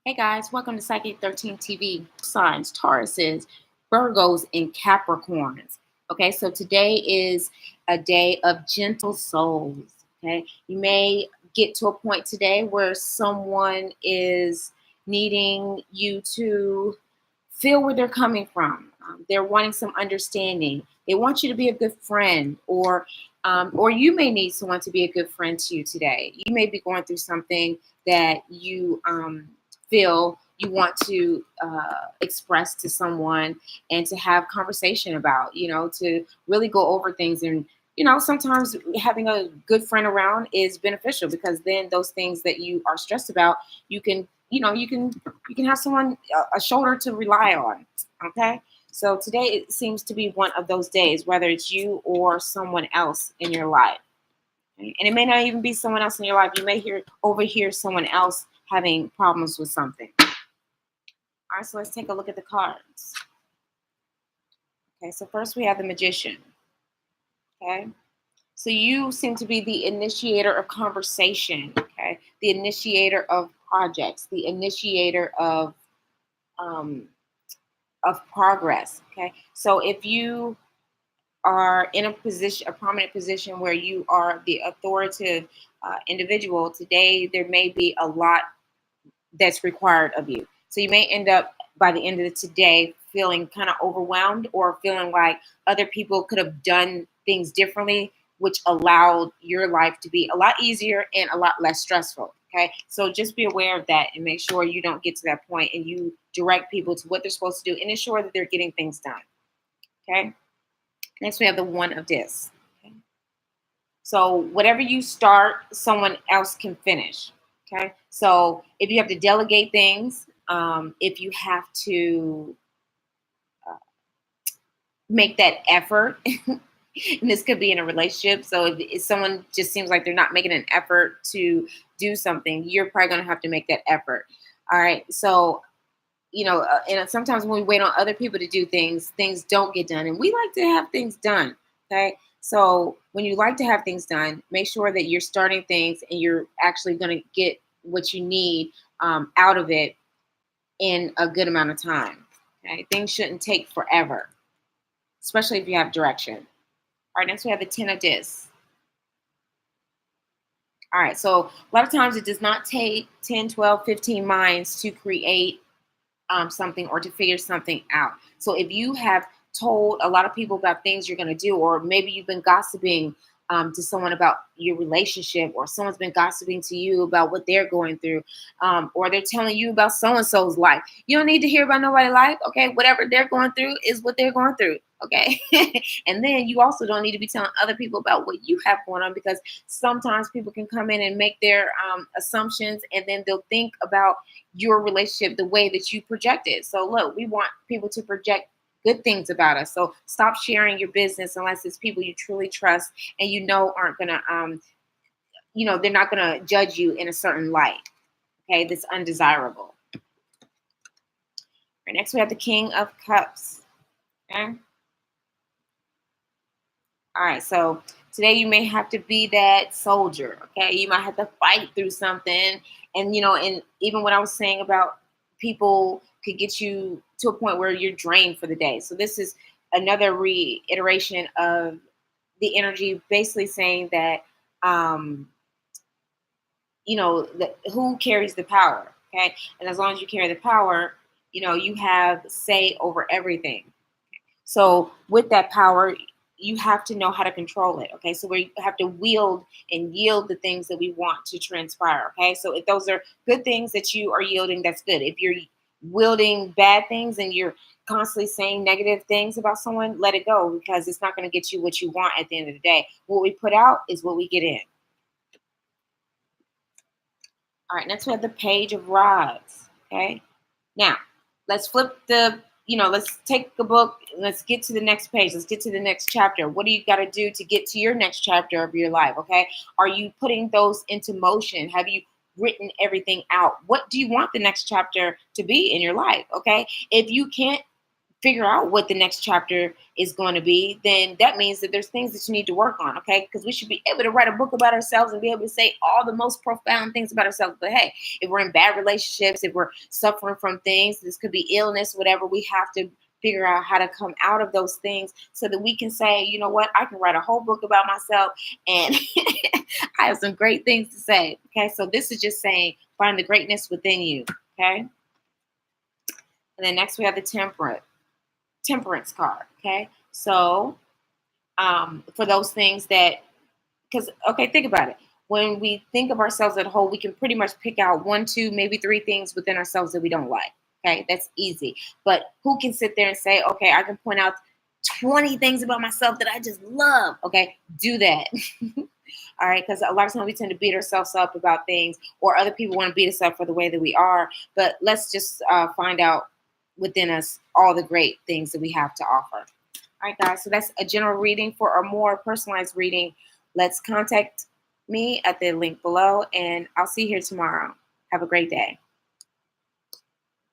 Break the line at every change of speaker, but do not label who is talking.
Hey guys, welcome to Psychic 13 TV. Signs, Tauruses, Virgos, and Capricorns. Okay, so today is a day of gentle souls. Okay, you may get to a point today where someone is needing you to feel where they're coming from. They're wanting some understanding. They want you to be a good friend, or you may need someone to be a good friend to you today. You may be going through something that you feel you want to express to someone and to have conversation about, to really go over things. And sometimes having a good friend around is beneficial, because then those things that you are stressed about, you can you can have someone, a shoulder to rely on. Okay, so today it seems to be one of those days, whether it's you or someone else in your life. Okay? And it may not even be someone else in your life. You may overhear someone else having problems with something. All right, so let's take a look at the cards. Okay, so first we have the Magician. Okay, so you seem to be the initiator of conversation. Okay, the initiator of projects, the initiator um, of progress. Okay, so if you are in a prominent position where you are the authoritative individual today, there may be a lot that's required of you. So you may end up by the end of today feeling kind of overwhelmed, or feeling like other people could have done things differently, which allowed your life to be a lot easier and a lot less stressful. Okay, so just be aware of that and make sure you don't get to that point, and you direct people to what they're supposed to do and ensure that they're getting things done. Okay, next we have the One of Discs. Okay. So whatever you start, someone else can finish. Okay. So if you have to delegate things, if you have to uh, make that effort, and this could be in a relationship. So if someone just seems like they're not making an effort to do something, you're probably going to have to make that effort. All right. So and sometimes when we wait on other people to do things, things don't get done, and we like to have things done. Okay, so when you like to have things done, make sure that you're starting things and you're actually going to get what you need out of it in a good amount of time. Okay, things shouldn't take forever, especially if you have direction. All right, next we have the Ten of Discs. All right, so a lot of times it does not take 10, 12, 15 minds to create something or to figure something out. So if you have told a lot of people about things you're going to do, or maybe you've been gossiping to someone about your relationship, or someone's been gossiping to you about what they're going through, or they're telling you about so and so's life. You don't need to hear about nobody's life. Okay, whatever they're going through is what they're going through. Okay, and then you also don't need to be telling other people about what you have going on, because sometimes people can come in and make their assumptions, and then they'll think about your relationship the way that you project it. So look, we want people to project good things about us. So stop sharing your business unless it's people you truly trust and aren't gonna they're not gonna judge you in a certain light. Okay, that's undesirable. Right, next we have the King of Cups. Okay. All right, so today you may have to be that soldier. Okay, you might have to fight through something, and even what I was saying about people could get you to a point where you're drained for the day. So this is another reiteration of the energy, basically saying that who carries the power. Okay, and as long as you carry the power, you have say over everything. So with that power, you have to know how to control it. Okay. So we have to wield and yield the things that we want to transpire. Okay. So if those are good things that you are yielding, that's good. If you're wielding bad things and you're constantly saying negative things about someone, let it go, because it's not going to get you what you want at the end of the day. What we put out is what we get in. All right. Next we have the Page of Rods. Okay. Now, let's flip let's take the book, let's get to the next page, let's get to the next chapter. What do you got to do to get to your next chapter of your life? Okay, are you putting those into motion? Have you written everything out? What do you want the next chapter to be in your life? Okay, if you can't figure out what the next chapter is going to be, then that means that there's things that you need to work on, okay? Because we should be able to write a book about ourselves and be able to say all the most profound things about ourselves. But hey, if we're in bad relationships, if we're suffering from things, this could be illness, whatever, we have to figure out how to come out of those things so that we can say, you know what, I can write a whole book about myself and I have some great things to say, okay? So this is just saying, find the greatness within you, okay? And then next we have the temperance card, okay? So for those things that, because, okay, think about it. When we think of ourselves as a whole, we can pretty much pick out 1, 2, maybe 3 things within ourselves that we don't like, okay? That's easy. But who can sit there and say, okay, I can point out 20 things about myself that I just love, okay? Do that. All right, because a lot of times we tend to beat ourselves up about things, or other people want to beat us up for the way that we are. But let's just find out within us all the great things that we have to offer. All right, guys, so that's a general reading. For a more personalized reading, let's contact me at the link below, and I'll see you here tomorrow. Have a great day.